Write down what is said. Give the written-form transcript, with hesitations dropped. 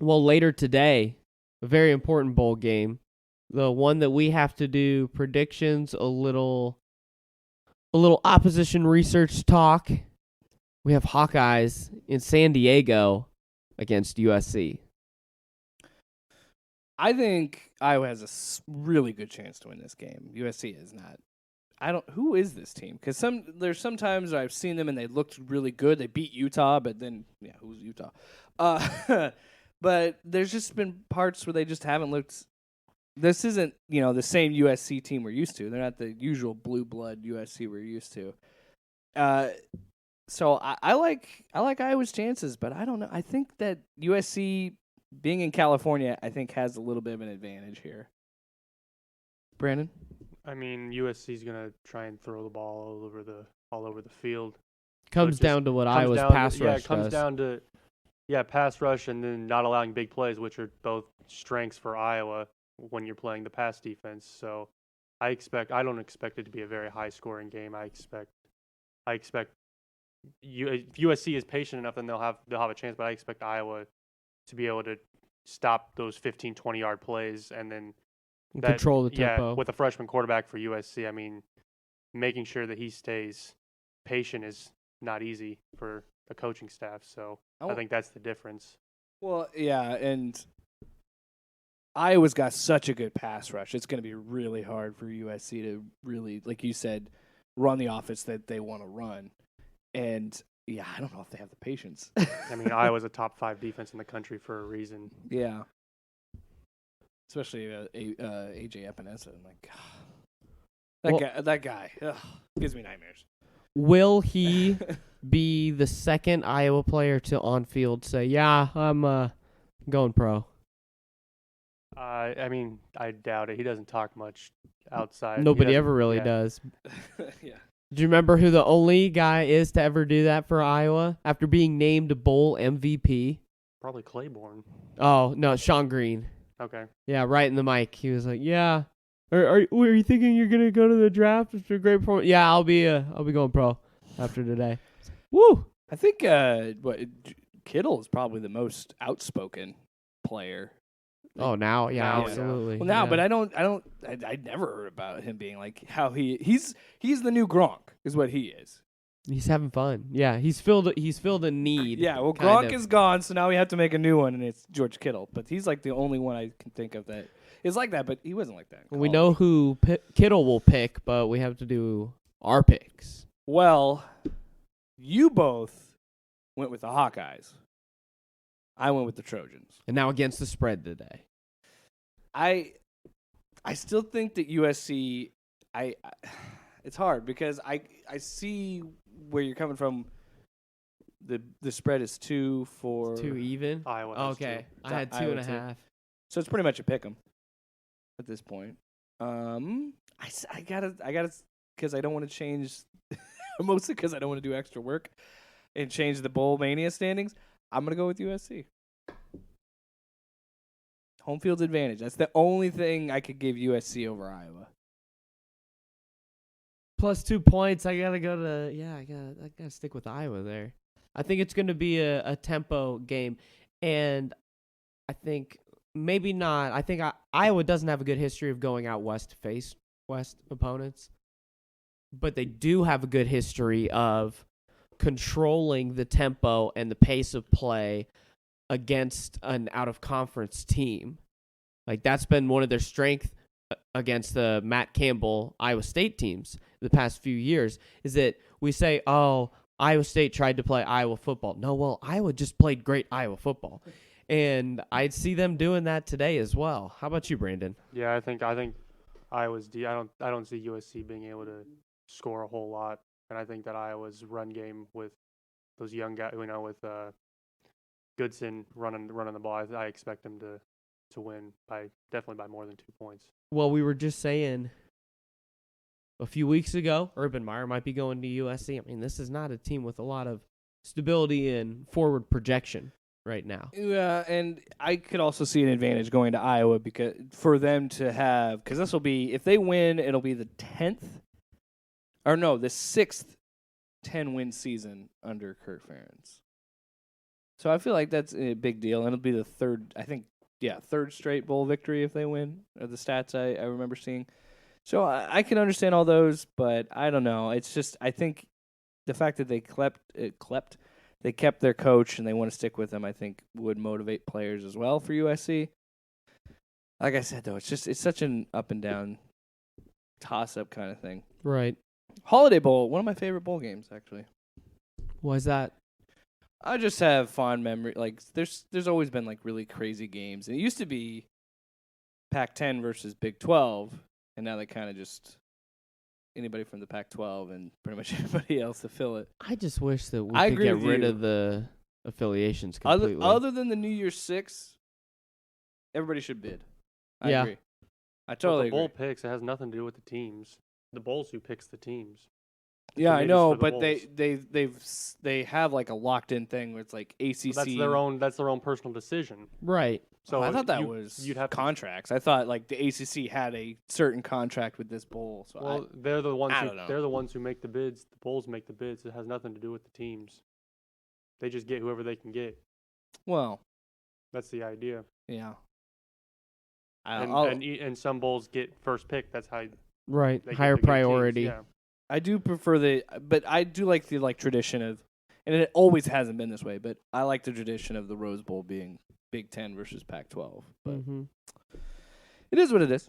Well, later today, a very important bowl game, the one that we have to do predictions, a little opposition research talk. We have Hawkeyes in San Diego against USC. I think Iowa has a really good chance to win this game. USC is not. Who is this team? Because there's sometimes I've seen them and they looked really good. They beat Utah, but then who's Utah? But there's just been parts where they just haven't looked. This isn't the same USC team we're used to. They're not the usual blue blood USC we're used to. So I like Iowa's chances, but I don't know. I think that USC being in California, I think has a little bit of an advantage here. Brandon? I mean, USC is gonna try and throw the ball all over the field. Comes down to what Iowa's pass rush does. Yeah, it comes down to pass rush and then not allowing big plays, which are both strengths for Iowa when you're playing the pass defense. So I don't expect it to be a very high scoring game. I expect if USC is patient enough, then they'll have a chance. But I expect Iowa to be able to stop those 15, 20-yard plays and then control the tempo. Yeah, with a freshman quarterback for USC, I mean, making sure that he stays patient is not easy for a coaching staff. So I think that's the difference. Well, yeah, and Iowa's got such a good pass rush. It's going to be really hard for USC to really, like you said, run the offense that they want to run. And, yeah, I don't know if they have the patience. I mean, Iowa's a top 5 defense in the country for a reason. Yeah. Especially A.J. Epinesa. That guy gives me nightmares. Will he be the second Iowa player to on field say, "Yeah, I'm going pro"? I mean, I doubt it. He doesn't talk much outside. Nobody ever really does. Yeah. Do you remember who the only guy is to ever do that for Iowa after being named bowl MVP? Probably Claiborne. Oh no, Sean Green. Okay. Yeah, right in the mic. He was like, "Yeah, are you thinking you're gonna go to the draft after a great performance?" Yeah, I'll be going pro after today. Woo! I think Kittle is probably the most outspoken player. Oh, now, yeah, Now, absolutely. Well, now, yeah. but I never heard about him being like how he's the new Gronk is what he is. He's having fun. Yeah, he's filled a need. Yeah, well, Gronk is gone, so now we have to make a new one, and it's George Kittle. But he's like the only one I can think of that is like that. But he wasn't like that. We know who Kittle will pick, but we have to do our picks. Well, you both went with the Hawkeyes. I went with the Trojans. And now against the spread today. I still think that USC. It's hard because I see where you're coming from. The spread is 2 for 2 even. Iowa. Okay, I had 2.5. So it's pretty much a pick 'em at this point. I gotta because I don't want to change. Mostly because I don't want to do extra work and change the Bowl Mania standings. I'm gonna go with USC. Home field's advantage. That's the only thing I could give USC over Iowa. Plus 2 points. I gotta stick with Iowa there. I think it's gonna be a tempo game, and I think maybe not. I think Iowa doesn't have a good history of going out west to face West opponents, but they do have a good history of controlling the tempo and the pace of play against an out-of-conference team. Like, that's been one of their strengths against the Matt Campbell Iowa State teams the past few years, is that we say, oh, Iowa State tried to play Iowa football. No, well, Iowa just played great Iowa football. And I'd see them doing that today as well. How about you, Brandon? Yeah, I think Iowa's I don't see USC being able to score a whole lot. And I think that Iowa's run game with those young guys, with Goodson running the ball, I expect them to win definitely by more than 2 points. Well, we were just saying a few weeks ago, Urban Meyer might be going to USC. I mean, this is not a team with a lot of stability and forward projection right now. Yeah, and I could also see an advantage going to Iowa because this will be, if they win, it'll be the 6th 10-win season under Kurt Ferentz. So I feel like that's a big deal, and it'll be the third straight bowl victory if they win, are the stats I remember seeing. So I can understand all those, but I don't know. It's just I think the fact that they kept their coach and they want to stick with him, I think would motivate players as well for USC. Like I said, though, it's such an up and down, toss up kind of thing. Right. Holiday Bowl, one of my favorite bowl games, actually. Why is that? I just have fond memory. Like there's always been like really crazy games. And it used to be Pac-10 versus Big 12, and now they kind of just anybody from the Pac-12 and pretty much anybody else to fill it. I just wish that we I could agree get with rid you. of the affiliations completely. Other than the New Year's 6, everybody should bid. I Yeah. agree. I But totally the bowl agree. picks, it has nothing to do with the teams. The bowl's who picks the teams. Yeah, I committees know, for the but they have like a locked in thing where it's like ACC. Well, that's their own personal decision. Right. So I thought that was you'd have to- contracts. I thought like the ACC had a certain contract with this bowl. So Well, they're the ones. I don't know. They're the ones who make the bids. The bowls make the bids. It has nothing to do with the teams. They just get whoever they can get. well, That's the idea. yeah. And some bowls get first pick. That's how Right. they get Higher the good teams. priority. Yeah. I do prefer but I do like the tradition of, and it always hasn't been this way, but I like the tradition of the Rose Bowl being Big 10 versus Pac-12. But Mm-hmm. it is what it is.